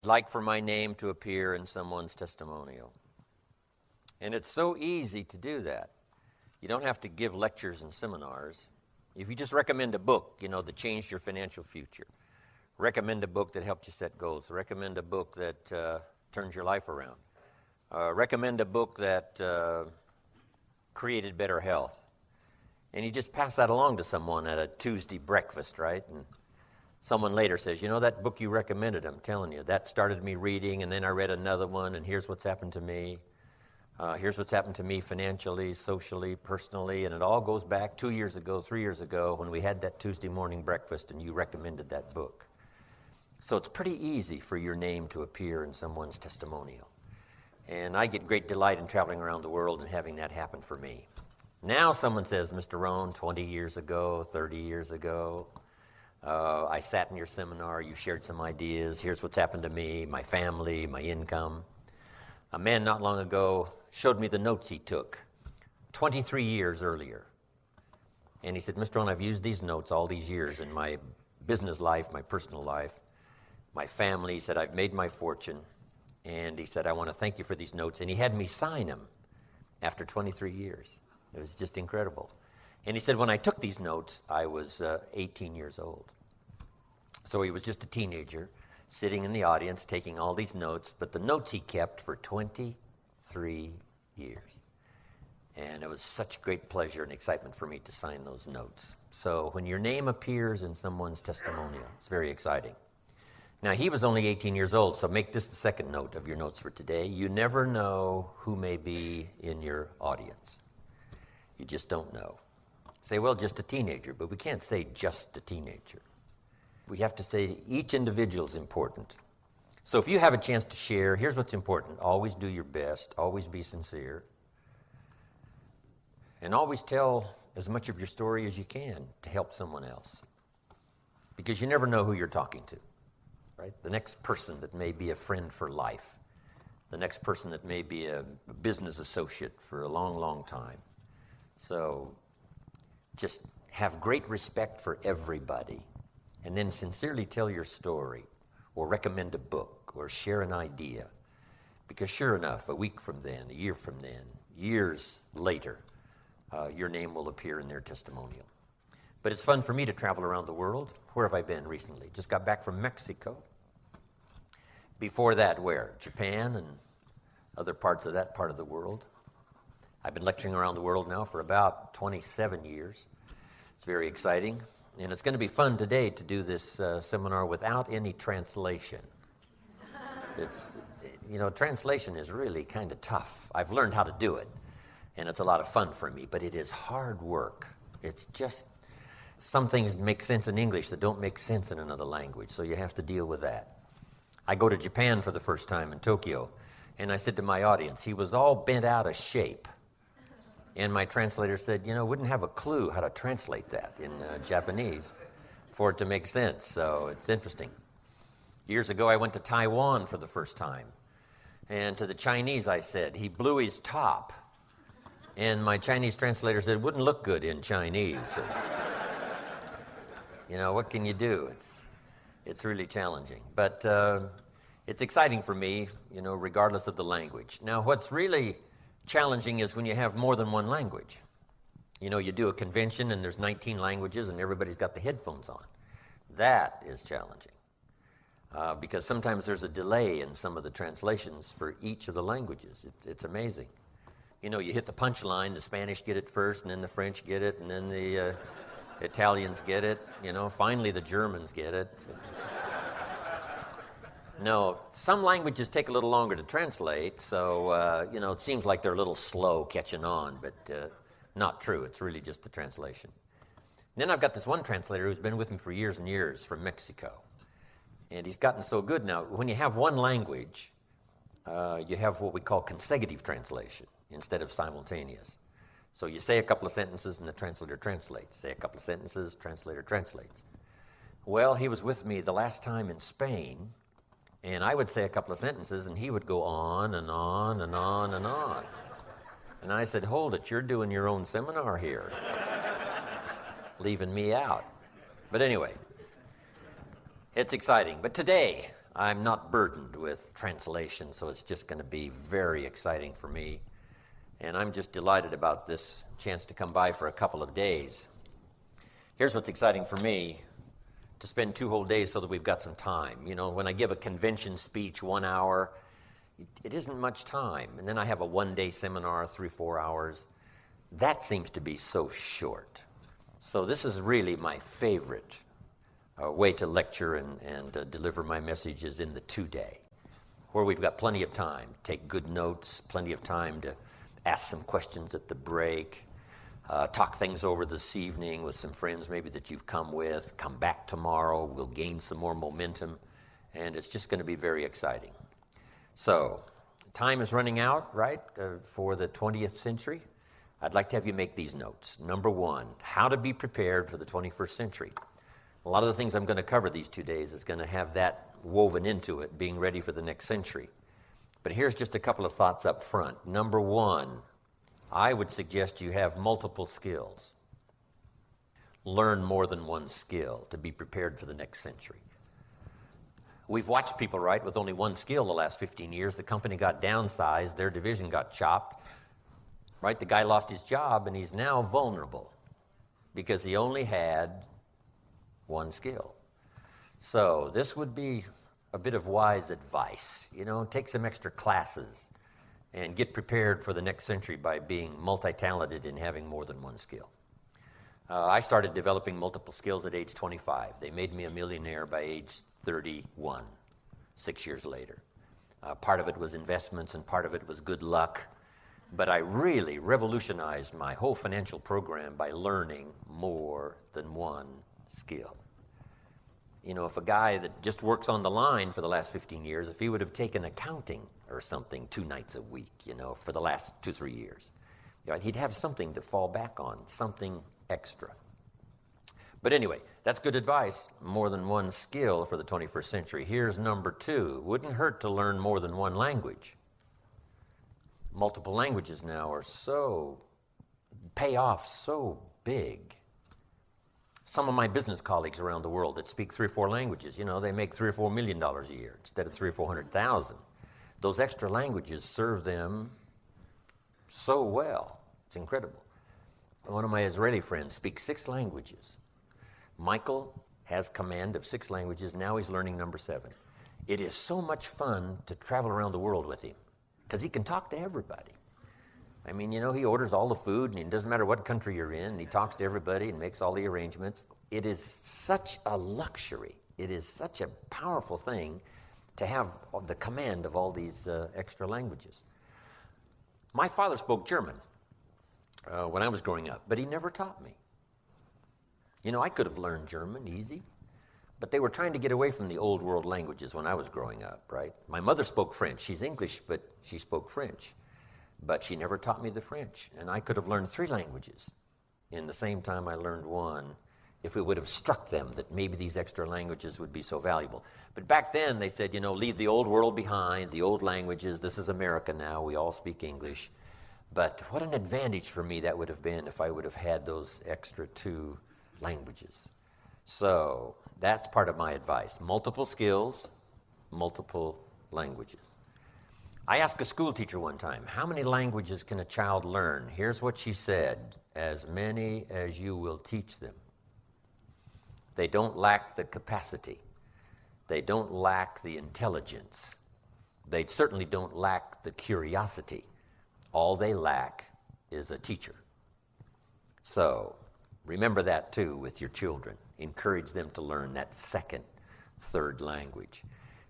Like for my name to appear in someone's testimonial. And it's so easy to do that. You don't have to give lectures and seminars. If you just recommend a book, that changed your financial future, recommend a book that helped you set goals, recommend a book that turns your life around, recommend a book that created better health, and you just pass that along to someone at a Tuesday breakfast, right? And someone later says, that book you recommended, I'm telling you, that started me reading, and then I read another one, and here's what's happened to me. Here's what's happened to me financially, socially, personally, and it all goes back 2 years ago, 3 years ago, when we had that Tuesday morning breakfast and you recommended that book. So it's pretty easy for your name to appear in someone's testimonial. And I get great delight in traveling around the world and having that happen for me. Now someone says, Mr. Rohn, 20 years ago, 30 years ago, I sat in your seminar, you shared some ideas, here's what's happened to me, my family, my income. A man not long ago showed me the notes he took 23 years earlier. And he said, Mr. Rohn, I've used these notes all these years in my business life, my personal life, my family. He said, I've made my fortune. And he said, I want to thank you for these notes. And he had me sign them after 23 years. It was just incredible. And he said, when I took these notes, I was 18 years old. So he was just a teenager, sitting in the audience, taking all these notes, but the notes he kept for 23 years. And it was such great pleasure and excitement for me to sign those notes. So when your name appears in someone's testimonial, it's very exciting. Now, he was only 18 years old, so make this the second note of your notes for today. You never know who may be in your audience. You just don't know. Say, well, just a teenager, but we can't say just a teenager. We have to say each individual is important. So if you have a chance to share, here's what's important. Always do your best. Always be sincere. And always tell as much of your story as you can to help someone else. Because you never know who you're talking to, right? The next person that may be a friend for life. The next person that may be a business associate for a long, long time. So just have great respect for everybody. And then sincerely tell your story, or recommend a book, or share an idea. Because sure enough, a week from then, a year from then, years later, your name will appear in their testimonial. But it's fun for me to travel around the world. Where have I been recently? Just got back from Mexico. Before that, where? Japan and other parts of that part of the world. I've been lecturing around the world now for about 27 years. It's very exciting. And it's going to be fun today to do this seminar without any translation. Translation is really kind of tough. I've learned how to do it, and it's a lot of fun for me, but it is hard work. It's just some things make sense in English that don't make sense in another language, so you have to deal with that. I go to Japan for the first time in Tokyo, and I said to my audience, he was all bent out of shape. And my translator said, wouldn't have a clue how to translate that in Japanese for it to make sense. So it's interesting. Years ago, I went to Taiwan for the first time. And to the Chinese, I said, he blew his top. And my Chinese translator said, it wouldn't look good in Chinese. So, what can you do? It's really challenging. But it's exciting for me, regardless of the language. Now, what's really challenging is when you have more than one language. You do a convention and there's 19 languages and everybody's got the headphones on. That is challenging because sometimes there's a delay in some of the translations for each of the languages. It's amazing. You hit the punchline, the Spanish get it first, and then the French get it, and then the Italians get it. Finally the Germans get it. No, some languages take a little longer to translate, so, it seems like they're a little slow catching on, but not true. It's really just the translation. And then I've got this one translator who's been with me for years and years from Mexico, and he's gotten so good now. When you have one language, you have what we call consecutive translation instead of simultaneous. So you say a couple of sentences and the translator translates. Say a couple of sentences, translator translates. Well, he was with me the last time in Spain, and I would say a couple of sentences, and he would go on and on and on and on. And I said, hold it, you're doing your own seminar here, leaving me out. But anyway, it's exciting. But today, I'm not burdened with translation, so it's just going to be very exciting for me. And I'm just delighted about this chance to come by for a couple of days. Here's what's exciting for me, to spend 2 whole days so that we've got some time. You know, when I give a convention speech, 1 hour, it isn't much time. And then I have a 1-day seminar, 3-4 hours. That seems to be so short. So this is really my favorite way to lecture and deliver my messages, in the 2-day, where we've got plenty of time to take good notes, plenty of time to ask some questions at the break, talk things over this evening with some friends maybe that you've come with, come back tomorrow, we'll gain some more momentum, and it's just going to be very exciting. So, time is running out, right, for the 20th century. I'd like to have you make these notes. Number 1, how to be prepared for the 21st century. A lot of the things I'm going to cover these 2 days is going to have that woven into it, being ready for the next century. But here's just a couple of thoughts up front. Number 1, I would suggest you have multiple skills. Learn more than one skill to be prepared for the next century. We've watched people, right, with only one skill the last 15 years. The company got downsized, their division got chopped, right? The guy lost his job, and he's now vulnerable because he only had one skill. So this would be a bit of wise advice. You know, take some extra classes and get prepared for the next century by being multi-talented and having more than one skill. I started developing multiple skills at age 25. They made me a millionaire by age 31, 6 years later. Part of it was investments and part of it was good luck. But I really revolutionized my whole financial program by learning more than one skill. You know, if a guy that just works on the line for the last 15 years, if he would have taken accounting or something 2 nights a week, you know, for the last 2-3 years, you know, he'd have something to fall back on, something extra. But anyway, that's good advice, more than one skill for the 21st century. Here's number 2. Wouldn't hurt to learn more than one language. Multiple languages now are pay off so big. Some of my business colleagues around the world that speak 3 or 4 languages, you know, they make $3 or $4 million a year instead of 300,000 or 400,000. Those extra languages serve them so well. It's incredible. One of my Israeli friends speaks 6 languages. Michael has command of 6 languages. Now he's learning number 7. It is so much fun to travel around the world with him because he can talk to everybody. I mean, you know, he orders all the food, and it doesn't matter what country you're in, and he talks to everybody and makes all the arrangements. It is such a luxury. It is such a powerful thing to have the command of all these extra languages. My father spoke German when I was growing up, but he never taught me. You know, I could have learned German easy, but they were trying to get away from the old world languages when I was growing up, right? My mother spoke French. She's English, but she spoke French. But she never taught me the French, and I could have learned 3 languages in the same time I learned one if it would have struck them that maybe these extra languages would be so valuable. But back then they said, you know, leave the old world behind, the old languages. This is America now. We all speak English. But what an advantage for me that would have been if I would have had those extra 2 languages. So that's part of my advice. Multiple skills, multiple languages. I asked a school teacher one time, how many languages can a child learn? Here's what she said: as many as you will teach them. They don't lack the capacity. They don't lack the intelligence. They certainly don't lack the curiosity. All they lack is a teacher. So remember that too with your children. Encourage them to learn that second, third language.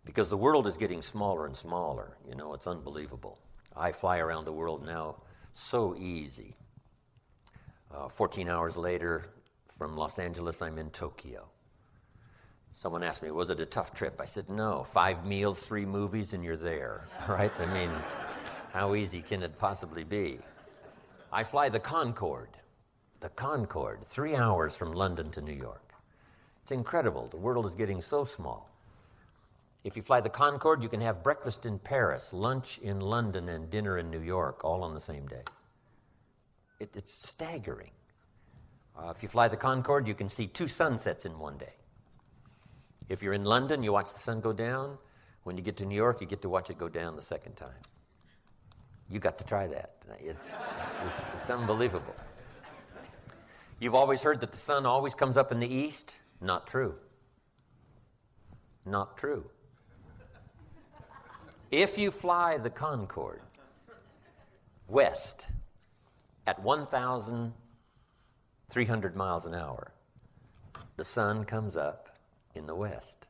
Because the world is getting smaller and smaller. You know, it's unbelievable. I fly around the world now so easy. 14 hours later, from Los Angeles, I'm in Tokyo. Someone asked me, was it a tough trip? I said, no. 5 meals, 3 movies, and you're there, right? I mean, how easy can it possibly be? I fly the Concorde. The Concorde, 3 hours from London to New York. It's incredible. The world is getting so small. If you fly the Concorde, you can have breakfast in Paris, lunch in London, and dinner in New York, all on the same day. It's staggering. If you fly the Concorde, you can see 2 sunsets in one day. If you're in London, you watch the sun go down. When you get to New York, you get to watch it go down the second time. You got to try that. It's unbelievable. You've always heard that the sun always comes up in the east. Not true. Not true. If you fly the Concorde west at 1,300 miles an hour, the sun comes up in the west.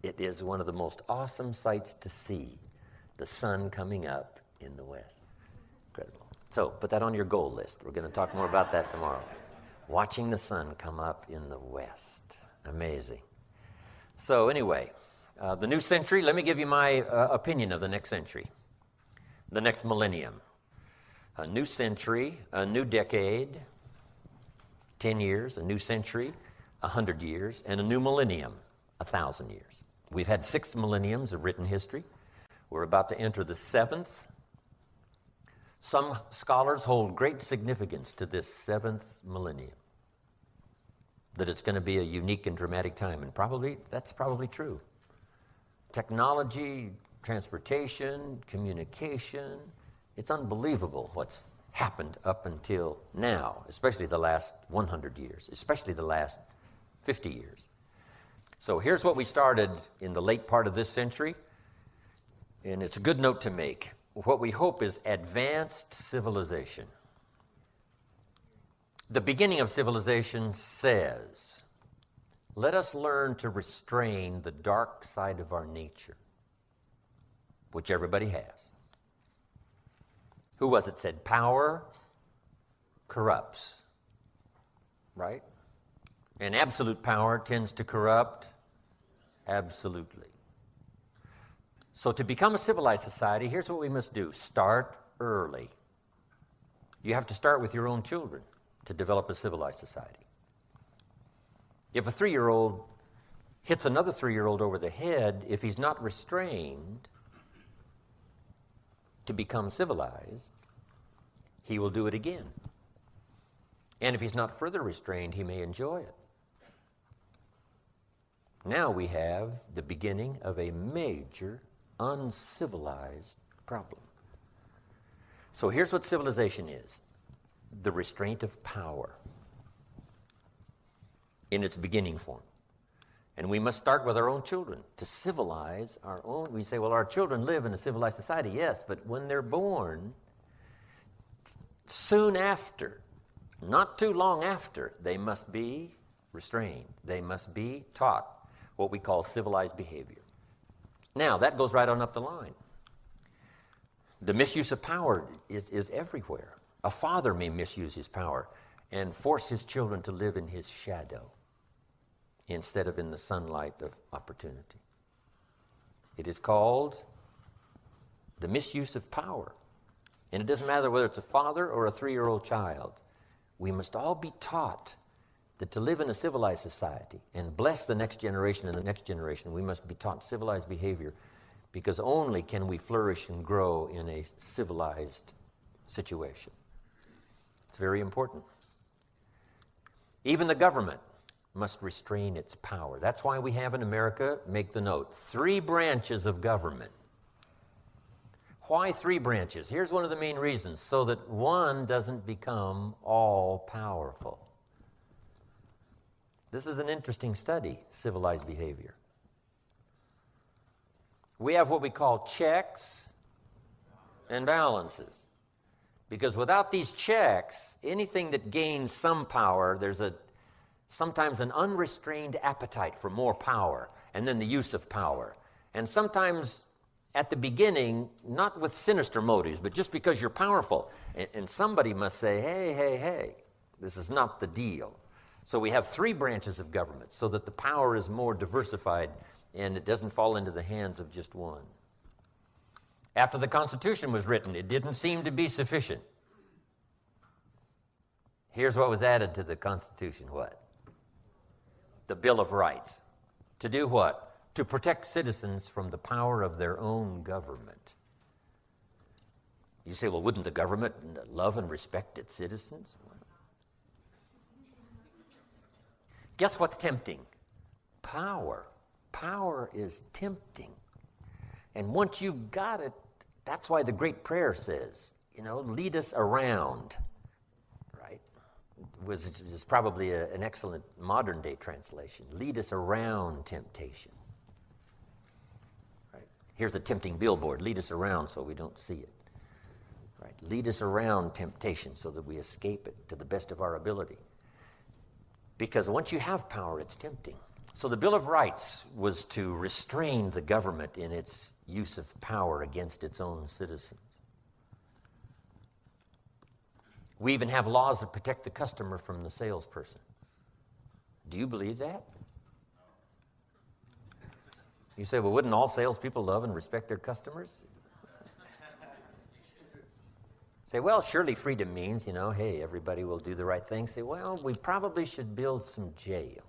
It is one of the most awesome sights to see, the sun coming up in the west. Incredible. So put that on your goal list. We're going to talk more about that tomorrow. Watching the sun come up in the west. Amazing. So anyway, the new century, let me give you my opinion of the next century, the next millennium. A new century, a new decade, 10 years, a new century, 100 years, and a new millennium, 1,000 years. We've had 6 millenniums of written history. We're about to enter the 7th. Some scholars hold great significance to this 7th millennium, that it's going to be a unique and dramatic time, and that's probably true. Technology, transportation, communication, it's unbelievable what's happened up until now, especially the last 100 years, especially the last 50 years. So here's what we started in the late part of this century, and it's a good note to make. What we hope is advanced civilization. The beginning of civilization says, let us learn to restrain the dark side of our nature, which everybody has. Who was it said, power corrupts, right? And absolute power tends to corrupt absolutely. So to become a civilized society, here's what we must do. Start early. You have to start with your own children to develop a civilized society. If a 3-year-old hits another 3-year-old over the head, if he's not restrained to become civilized, he will do it again. And if he's not further restrained, he may enjoy it. Now we have the beginning of a major uncivilized problem. So here's what civilization is: the restraint of power in its beginning form. And we must start with our own children to civilize our own. We say, well, our children live in a civilized society. Yes, but when they're born, soon after, not too long after, they must be restrained. They must be taught what we call civilized behavior. Now, that goes right on up the line. The misuse of power is everywhere. A father may misuse his power and force his children to live in his shadow instead of in the sunlight of opportunity. It is called the misuse of power. And it doesn't matter whether it's a father or a 3-year-old child. We must all be taught that to live in a civilized society and bless the next generation and the next generation, we must be taught civilized behavior, because only can we flourish and grow in a civilized situation. It's very important. Even the government must restrain its power. That's why we have in America, make the note, 3 branches of government. Why 3 branches? Here's one of the main reasons: so that one doesn't become all-powerful. This is an interesting study, civilized behavior. We have what we call checks and balances. Because without these checks, anything that gains some power, there's sometimes an unrestrained appetite for more power, and then the use of power. And sometimes at the beginning, not with sinister motives, but just because you're powerful. And somebody must say, hey, this is not the deal. So we have 3 branches of government so that the power is more diversified and it doesn't fall into the hands of just one. After the Constitution was written, it didn't seem to be sufficient. Here's what was added to the Constitution, what? The Bill of Rights. To do what? To protect citizens from the power of their own government. You say, well, wouldn't the government love and respect its citizens? Guess what's tempting? Power. Power is tempting. And once you've got it, that's why the great prayer says, lead us around, right? Is probably an excellent modern day translation. Lead us around temptation. Right? Here's a tempting billboard. Lead us around so we don't see it. Right? Lead us around temptation so that we escape it to the best of our ability. Because once you have power, it's tempting. So the Bill of Rights was to restrain the government in its use of power against its own citizens. We even have laws that protect the customer from the salesperson. Do you believe that? You say, well, wouldn't all salespeople love and respect their customers? Say, well, surely freedom means, hey, everybody will do the right thing. Say, well, we probably should build some jails.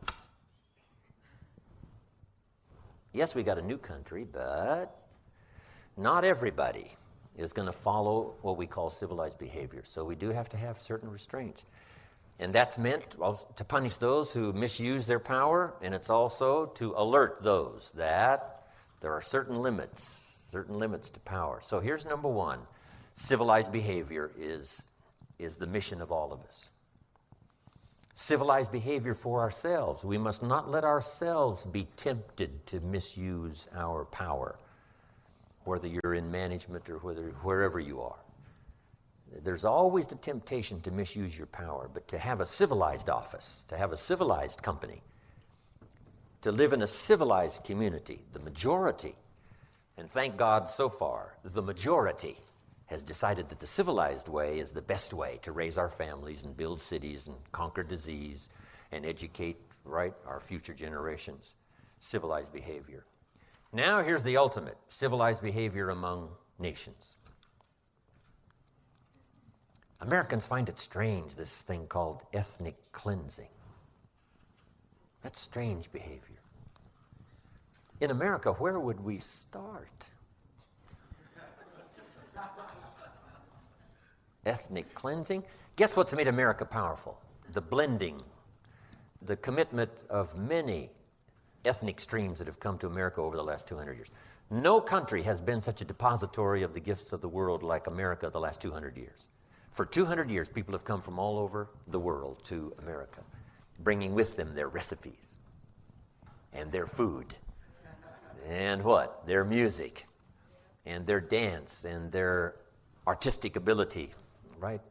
Yes, we got a new country, but not everybody is going to follow what we call civilized behavior. So we do have to have certain restraints. And that's meant to punish those who misuse their power, and it's also to alert those that there are certain limits to power. So here's number one. Civilized behavior is the mission of all of us. Civilized behavior for ourselves. We must not let ourselves be tempted to misuse our power, whether you're in management or wherever you are. There's always the temptation to misuse your power, but to have a civilized office, to have a civilized company, to live in a civilized community, the majority, and thank God so far, the majority has decided that the civilized way is the best way to raise our families and build cities and conquer disease and educate, our future generations. Civilized behavior. Now here's the ultimate, civilized behavior among nations. Americans find it strange, this thing called ethnic cleansing. That's strange behavior. In America, where would we start? Ethnic cleansing. Guess what's made America powerful? The blending, the commitment of many ethnic streams that have come to America over the last 200 years. No country has been such a depository of the gifts of the world like America the last 200 years. For 200 years, people have come from all over the world to America, bringing with them their recipes and their food and their music and their dance and their artistic ability, right?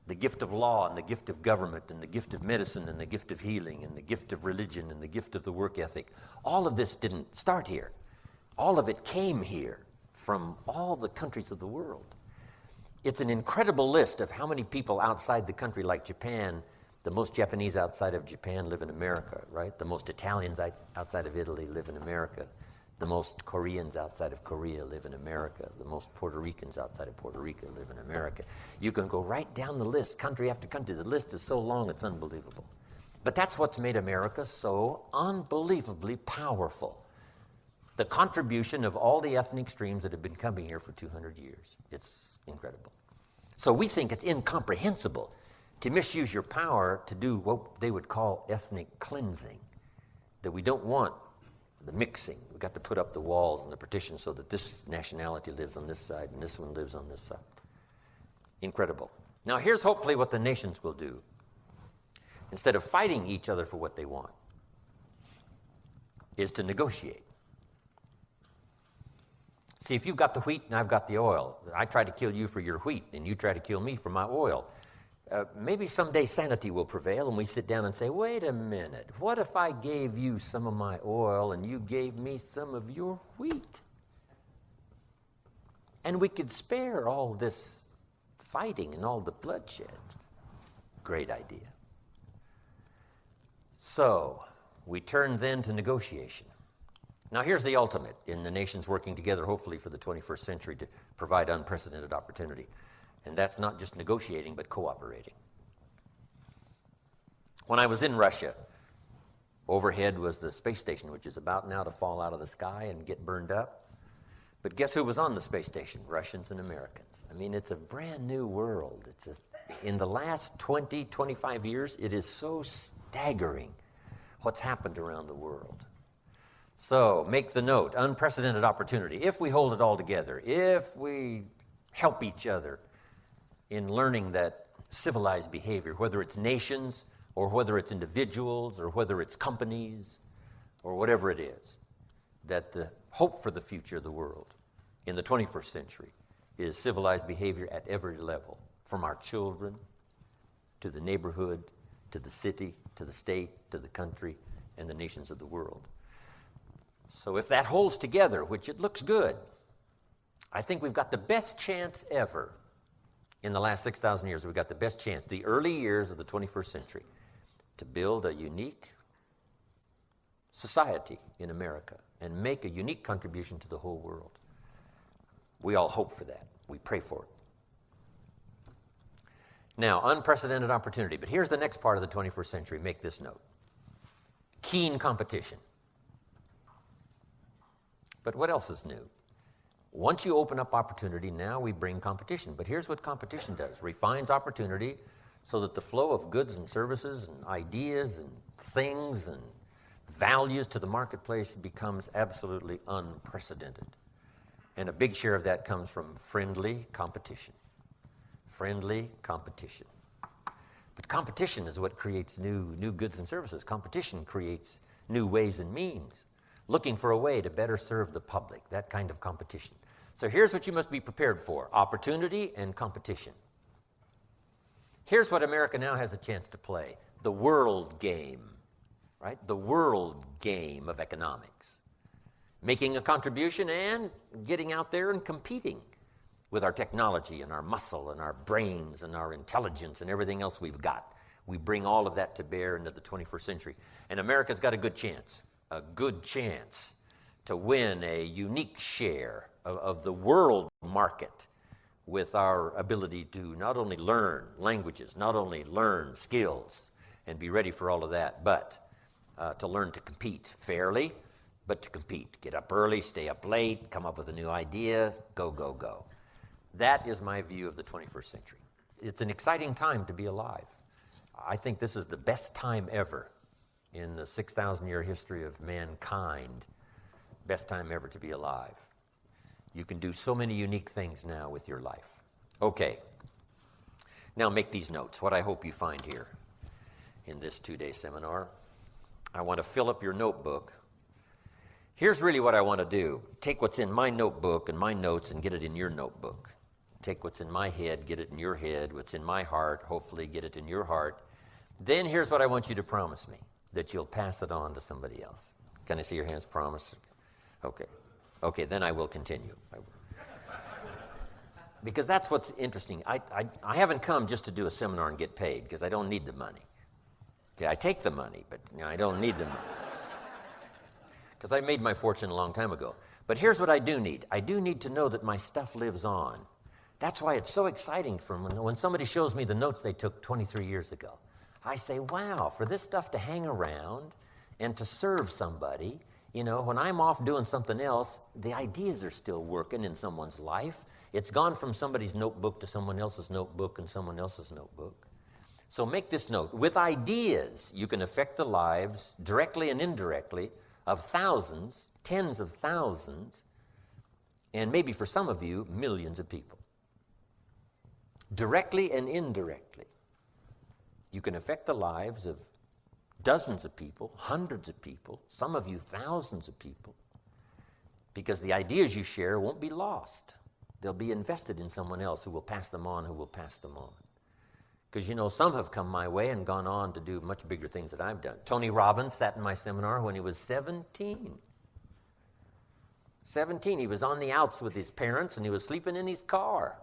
The gift of law and the gift of government and the gift of medicine and the gift of healing and the gift of religion and the gift of the work ethic. All of this didn't start here. All of it came here from all the countries of the world. It's an incredible list of how many people outside the country, like Japan. The most Japanese outside of Japan live in America, right? The most Italians outside of Italy live in America. The most Koreans outside of Korea live in America. The most Puerto Ricans outside of Puerto Rico live in America. You can go right down the list, country after country. The list is so long, it's unbelievable. But that's what's made America so unbelievably powerful. The contribution of all the ethnic streams that have been coming here for 200 years. It's incredible. So we think it's incomprehensible to misuse your power to do what they would call ethnic cleansing, that we don't want the mixing. We've got to put up the walls and the partitions so that this nationality lives on this side and this one lives on this side. Incredible. Now here's hopefully what the nations will do. Instead of fighting each other for what they want, is to negotiate. See, if you've got the wheat and I've got the oil, I try to kill you for your wheat and you try to kill me for my oil. Maybe someday sanity will prevail and we sit down and say, wait a minute, what if I gave you some of my oil and you gave me some of your wheat? And we could spare all this fighting and all the bloodshed. Great idea. So, we turn then to negotiation. Now here's the ultimate in the nations working together, hopefully for the 21st century, to provide unprecedented opportunity. And that's not just negotiating, but cooperating. When I was in Russia, overhead was the space station, which is about now to fall out of the sky and get burned up. But guess who was on the space station? Russians and Americans. I mean, it's a brand new world. In the last 20, 25 years, it is so staggering what's happened around the world. So make the note, unprecedented opportunity. If we hold it all together, if we help each other in learning that civilized behavior, whether it's nations or whether it's individuals or whether it's companies or whatever it is, that the hope for the future of the world in the 21st century is civilized behavior at every level, from our children to the neighborhood, to the city, to the state, to the country, and the nations of the world. So if that holds together, which it looks good, I think we've got the best chance ever. In the last 6,000 years, we've got the best chance, the early years of the 21st century, to build a unique society in America and make a unique contribution to the whole world. We all hope for that. We pray for it. Now, unprecedented opportunity. But here's the next part of the 21st century. Make this note. Keen competition. But what else is new? Once you open up opportunity, now we bring competition. But here's what competition does. Refines opportunity so that the flow of goods and services and ideas and things and values to the marketplace becomes absolutely unprecedented. And a big share of that comes from friendly competition. Friendly competition. But competition is what creates new goods and services. Competition creates new ways and means. Looking for a way to better serve the public, that kind of competition. So here's what you must be prepared for. Opportunity and competition. Here's what America now has a chance to play. The world game, right? The world game of economics. Making a contribution and getting out there and competing with our technology and our muscle and our brains and our intelligence and everything else we've got. We bring all of that to bear into the 21st century. And America's got a good chance to win a unique share of the world market with our ability to not only learn languages, not only learn skills and be ready for all of that, but to learn to compete fairly, but to compete. Get up early, stay up late, come up with a new idea, go, go, go. That is my view of the 21st century. It's an exciting time to be alive. I think this is the best time ever in the 6,000-year history of mankind. Best time ever to be alive. You can do so many unique things now with your life. Okay. Now make these notes, what I hope you find here in this 2-day seminar. I want to fill up your notebook. Here's really what I want to do. Take what's in my notebook and my notes and get it in your notebook. Take what's in my head, get it in your head. What's in my heart, hopefully get it in your heart. Then here's what I want you to promise me, that you'll pass it on to somebody else. Can I see your hands? Promise? Okay. Okay, then I will continue. Because that's what's interesting. I haven't come just to do a seminar and get paid, because I don't need the money. Okay, I take the money, but I don't need the money. Because I made my fortune a long time ago. But here's what I do need. I do need to know that my stuff lives on. That's why it's so exciting for when somebody shows me the notes they took 23 years ago. I say, wow, for this stuff to hang around and to serve somebody, when I'm off doing something else, the ideas are still working in someone's life. It's gone from somebody's notebook to someone else's notebook and someone else's notebook. So make this note. With ideas, you can affect the lives, directly and indirectly, of thousands, tens of thousands, and maybe for some of you, millions of people. Directly and indirectly. You can affect the lives of dozens of people, hundreds of people, some of you thousands of people, because the ideas you share won't be lost. They'll be invested in someone else who will pass them on, who will pass them on. Because, some have come my way and gone on to do much bigger things that I've done. Tony Robbins sat in my seminar when he was 17. 17, he was on the outs with his parents and he was sleeping in his car.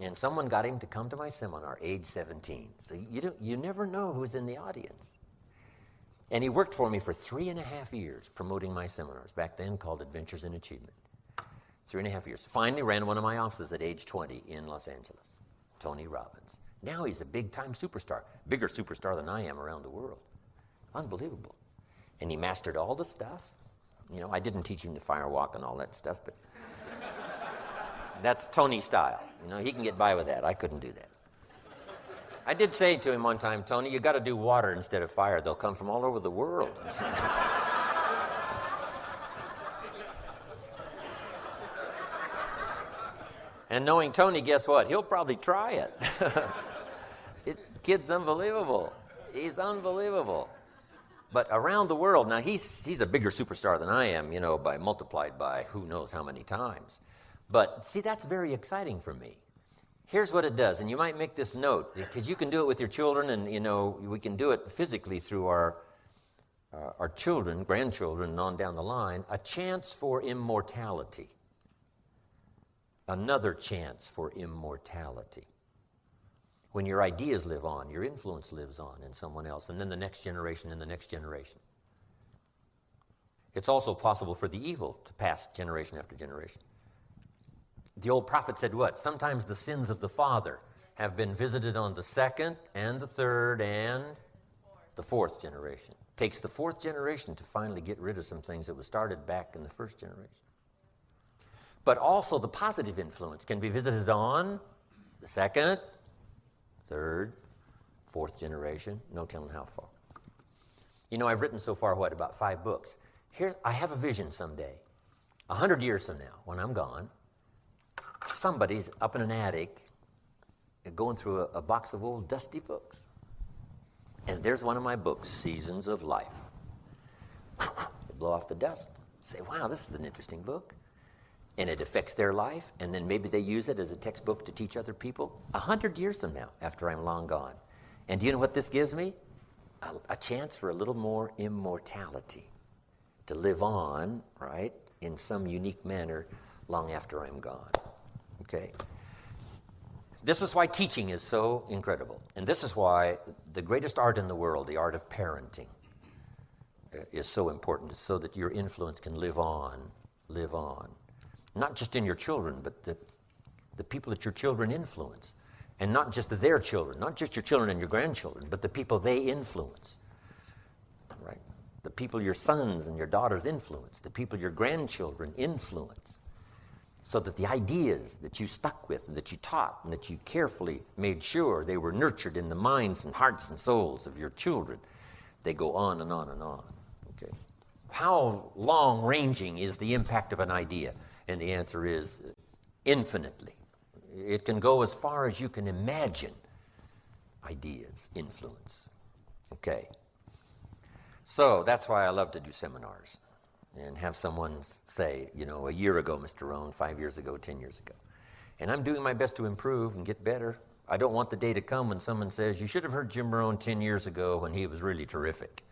And someone got him to come to my seminar, age 17. So you never know who's in the audience. And he worked for me for 3.5 years promoting my seminars, back then called Adventures in Achievement. 3.5 years. Finally ran one of my offices at age 20 in Los Angeles. Tony Robbins. Now he's a big-time superstar, bigger superstar than I am around the world. Unbelievable. And he mastered all the stuff. I didn't teach him the firewalk and all that stuff, but that's Tony style. He can get by with that. I couldn't do that. I did say to him one time, Tony, you got to do water instead of fire. They'll come from all over the world. And knowing Tony, guess what? He'll probably try it. Kid's unbelievable. He's unbelievable. But around the world, now he's a bigger superstar than I am, multiplied by who knows how many times. But see, that's very exciting for me. Here's what it does, and you might make this note, because you can do it with your children, and we can do it physically through our children, grandchildren, and on down the line. A chance for immortality. Another chance for immortality. When your ideas live on, your influence lives on in someone else, and then the next generation and the next generation. It's also possible for the evil to pass generation after generation. The old prophet said what? Sometimes the sins of the father have been visited on the second and the third and the fourth generation. It takes the fourth generation to finally get rid of some things that was started back in the first generation. But also the positive influence can be visited on the second, third, fourth generation, no telling how far. I've written so far, about 5 books. I have a vision someday, 100 years from now, when I'm gone, somebody's up in an attic going through a box of old dusty books. And there's one of my books, Seasons of Life. They blow off the dust, say, wow, this is an interesting book. And it affects their life, and then maybe they use it as a textbook to teach other people 100 years from now, after I'm long gone. And do you know what this gives me? A chance for a little more immortality, to live on, right, in some unique manner long after I'm gone. Okay? This is why teaching is so incredible. And this is why the greatest art in the world, the art of parenting, is so important, so that your influence can live on. Not just in your children, but the people that your children influence. And not just their children, not just your children and your grandchildren, but the people they influence. Right? The people your sons and your daughters influence, the people your grandchildren influence. So that the ideas that you stuck with and that you taught and that you carefully made sure they were nurtured in the minds and hearts and souls of your children, they go on and on and on. Okay? How long-ranging is the impact of an idea? And the answer is infinitely. It can go as far as you can imagine ideas, influence. Okay. So that's why I love to do seminars and have someone say, a year ago, Mr. Rohn, 5 years ago, 10 years ago. And I'm doing my best to improve and get better. I don't want the day to come when someone says, you should have heard Jim Rohn 10 years ago when he was really terrific.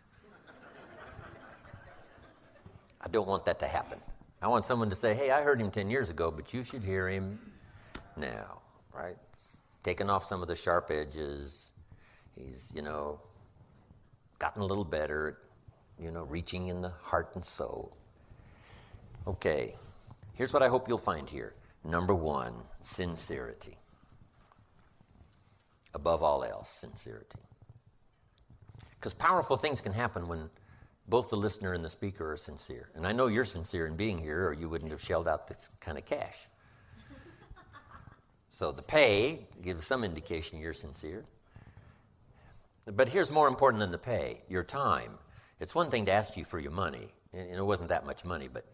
I don't want that to happen. I want someone to say, hey, I heard him 10 years ago, but you should hear him now, right? Taking off some of the sharp edges. He's, gotten a little better, reaching in the heart and soul. Okay, here's what I hope you'll find here. Number 1, sincerity. Above all else, sincerity. Because powerful things can happen when both the listener and the speaker are sincere. And I know you're sincere in being here, or you wouldn't have shelled out this kind of cash. So the pay gives some indication you're sincere. But here's more important than the pay, your time. It's one thing to ask you for your money, and it wasn't that much money, but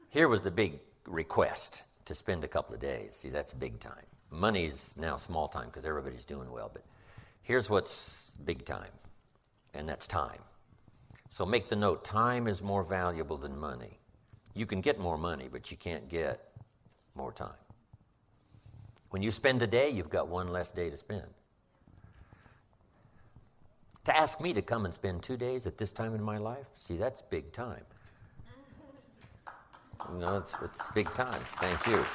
here was the big request, to spend a couple of days. See, that's big time. Money's now small time because everybody's doing well, but here's what's big time, and that's time. So make the note, time is more valuable than money. You can get more money, but you can't get more time. When you spend a day, you've got one less day to spend. To ask me to come and spend 2 days at this time in my life, see, that's big time. It's big time. Thank you.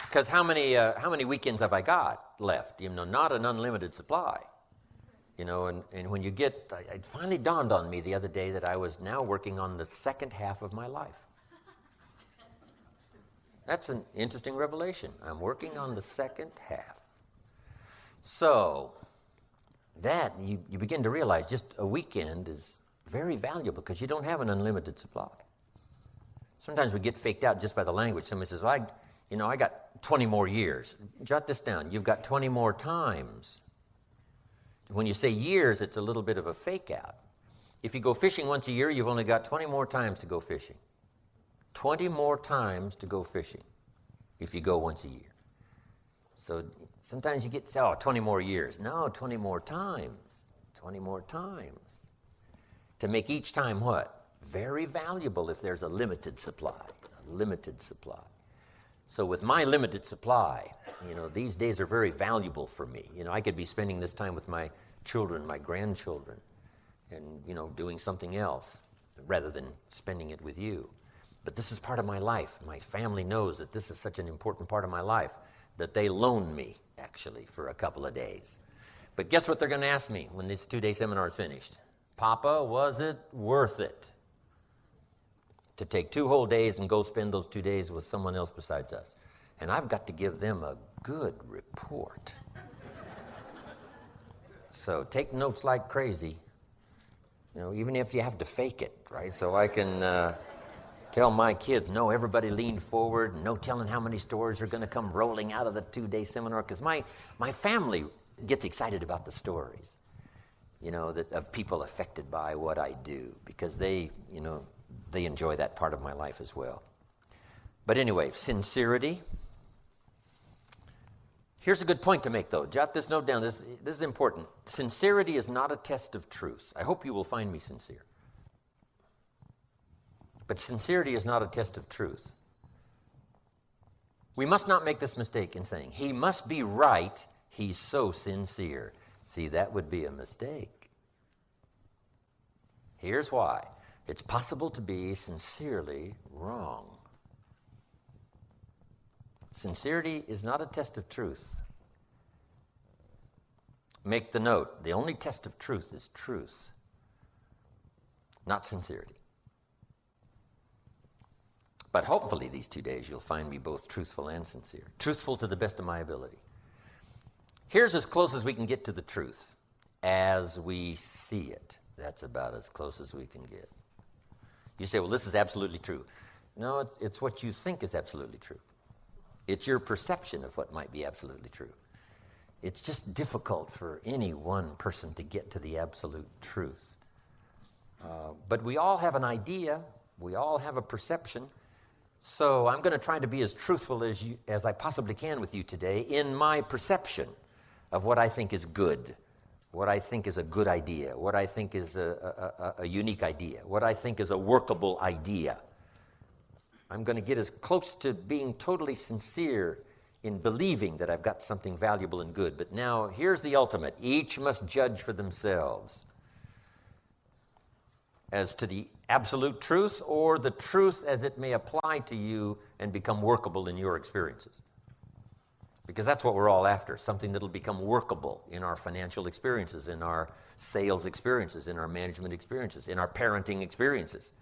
Because how many weekends have I got left? Not an unlimited supply. And when you get, it finally dawned on me the other day that I was now working on the second half of my life. That's an interesting revelation. I'm working on the second half. So that you begin to realize just a weekend is very valuable because you don't have an unlimited supply. Sometimes we get faked out just by the language. Somebody says, well, I got 20 more years. Jot this down. You've got 20 more times. When you say years, it's a little bit of a fake out. If you go fishing once a year, you've only got 20 more times to go fishing. 20 more times to go fishing if you go once a year. So sometimes you get, 20 more years. No, 20 more times. 20 more times. To make each time what? Very valuable if there's a limited supply. A limited supply. So with my limited supply, these days are very valuable for me. I could be spending this time with my children, my grandchildren, and, doing something else rather than spending it with you. But this is part of my life. My family knows that this is such an important part of my life that they loan me, actually, for a couple of days. But guess what they're going to ask me when this 2-day seminar is finished? Papa, was it worth it to take 2 whole days and go spend those 2 days with someone else besides us? And I've got to give them a good report. So take notes like crazy, even if you have to fake it, right? So I can tell my kids, no, everybody lean forward, no telling how many stories are going to come rolling out of the 2-day seminar, because my family gets excited about the stories, that of people affected by what I do, because they enjoy that part of my life as well. But anyway, sincerity. Here's a good point to make, though. Jot this note down. This is important. Sincerity is not a test of truth. I hope you will find me sincere. But sincerity is not a test of truth. We must not make this mistake in saying, he must be right, he's so sincere. See, that would be a mistake. Here's why. It's possible to be sincerely wrong. Sincerity is not a test of truth. Make the note, the only test of truth is truth, not sincerity. But hopefully these 2 days you'll find me both truthful and sincere. Truthful to the best of my ability. Here's as close as we can get to the truth as we see it. That's about as close as we can get. You say, well, this is absolutely true. No, it's what you think is absolutely true. It's your perception of what might be absolutely true. It's just difficult for any one person to get to the absolute truth. But we all have an idea. We all have a perception. So I'm going to try to be as truthful as I possibly can with you today in my perception of what I think is good, what I think is a good idea, what I think is a unique idea, what I think is a workable idea. I'm going to get as close to being totally sincere in believing that I've got something valuable and good. But now, here's the ultimate. Each must judge for themselves as to the absolute truth or the truth as it may apply to you and become workable in your experiences. Because that's what we're all after, something that'll become workable in our financial experiences, in our sales experiences, in our management experiences, in our parenting experiences,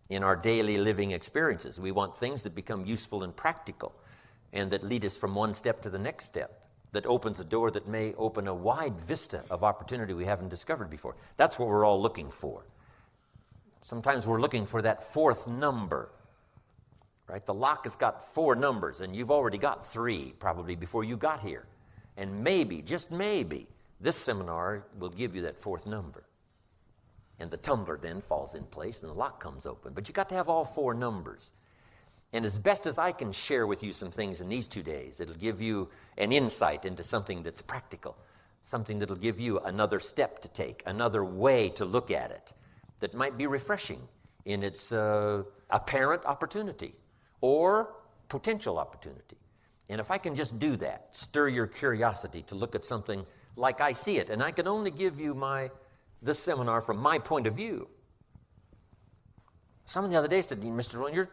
in our daily living experiences. We want things that become useful and practical and that lead us from one step to the next step, that opens a door that may open a wide vista of opportunity we haven't discovered before. That's what we're all looking for. Sometimes we're looking for that 4th number, right? The lock has got 4 numbers, and you've already got 3 probably before you got here. And maybe, just maybe, this seminar will give you that 4th number. And the tumbler then falls in place, and the lock comes open. But you got to have all 4 numbers. And as best as I can share with you some things in these 2 days, it'll give you an insight into something that's practical, something that'll give you another step to take, another way to look at it that might be refreshing in its apparent opportunity or potential opportunity. And if I can just do that, stir your curiosity to look at something like I see it, and I can only give you this seminar from my point of view. Someone the other day said, Mr. Rohn,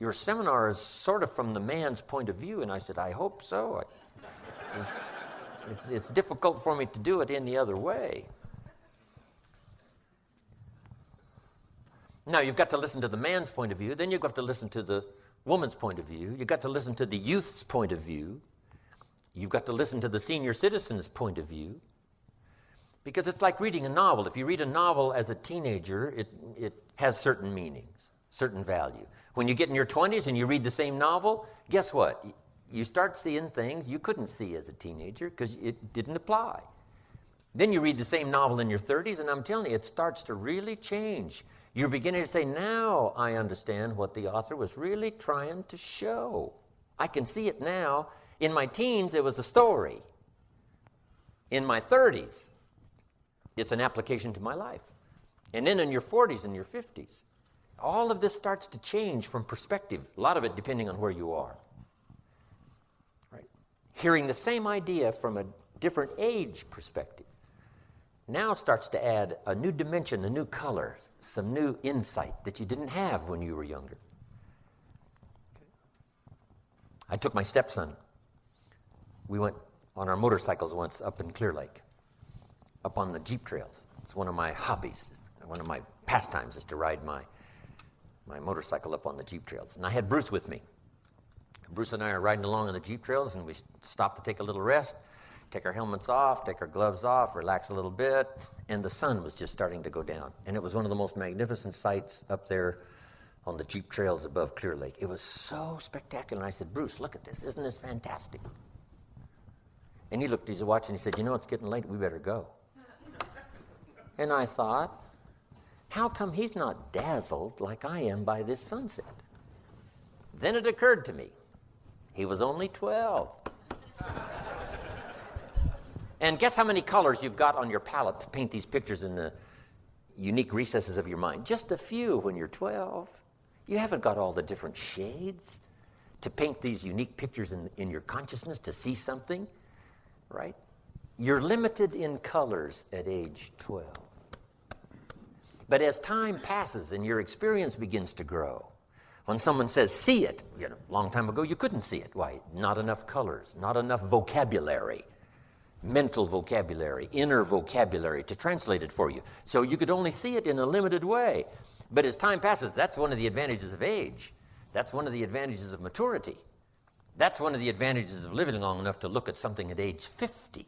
your seminar is sort of from the man's point of view. And I said, I hope so. It's difficult for me to do it any other way. Now, you've got to listen to the man's point of view. Then you've got to listen to the woman's point of view. You've got to listen to the youth's point of view. You've got to listen to the senior citizen's point of view. Because it's like reading a novel. If you read a novel as a teenager, it has certain meanings, certain value. When you get in your 20s and you read the same novel, guess what? You start seeing things you couldn't see as a teenager because it didn't apply. Then you read the same novel in your 30s, and I'm telling you, it starts to really change You're beginning to say, now I understand what the author was really trying to show. I can see it now. In my teens, it was a story. In my 30s, it's an application to my life. And then in your 40s and your 50s, all of this starts to change from perspective, a lot of it depending on where you are. Right? Hearing the same idea from a different age perspective now starts to add a new dimension, a new color, some new insight that you didn't have when you were younger. I took my stepson. We went on our motorcycles once up in Clear Lake, up on the Jeep trails. It's one of my hobbies. One of my pastimes is to ride my motorcycle up on the Jeep trails. And I had Bruce with me. Bruce and I are riding along on the Jeep trails, and we stopped to take a little rest, take our helmets off, take our gloves off, relax a little bit, and the sun was just starting to go down. And it was one of the most magnificent sights up there on the Jeep trails above Clear Lake. It was so spectacular. And I said, Bruce, look at this. Isn't this fantastic? And he looked at his watch and he said, you know, it's getting late. We better go. And I thought, how come he's not dazzled like I am by this sunset? Then it occurred to me, he was only 12. And guess how many colors you've got on your palette to paint these pictures in the unique recesses of your mind? Just a few when you're 12. You haven't got all the different shades to paint these unique pictures in your consciousness to see something, right? You're limited in colors at age 12. But as time passes and your experience begins to grow, when someone says, see it, a long time ago you couldn't see it. Why? Not enough colors, not enough vocabulary, mental vocabulary, inner vocabulary to translate it for you. So you could only see it in a limited way. But as time passes, that's one of the advantages of age. That's one of the advantages of maturity. That's one of the advantages of living long enough to look at something at age 50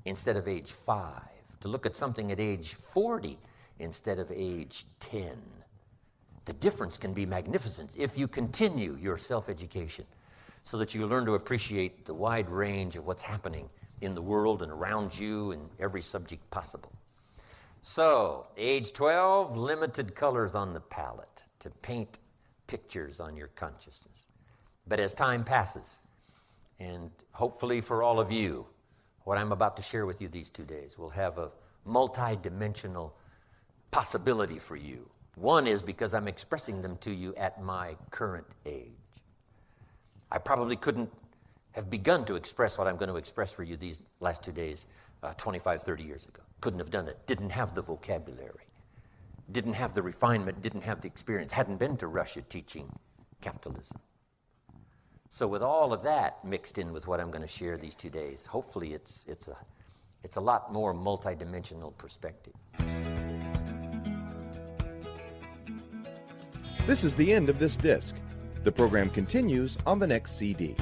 instead of age 5, to look at something at age 40 instead of age 10. The difference can be magnificent if you continue your self-education so that you learn to appreciate the wide range of what's happening in the world and around you in every subject possible. So, age 12, limited colors on the palette to paint pictures on your consciousness. But as time passes, and hopefully for all of you, what I'm about to share with you these 2 days will have a multi-dimensional possibility for you. One is because I'm expressing them to you at my current age. I probably couldn't have begun to express what I'm going to express for you these last 2 days 25, 30 years ago. Couldn't have done it. Didn't have the vocabulary. Didn't have the refinement. Didn't have the experience. Hadn't been to Russia teaching capitalism. So with all of that mixed in with what I'm going to share these 2 days, hopefully it's a lot more multidimensional perspective. This is the end of this disc. The program continues on the next CD.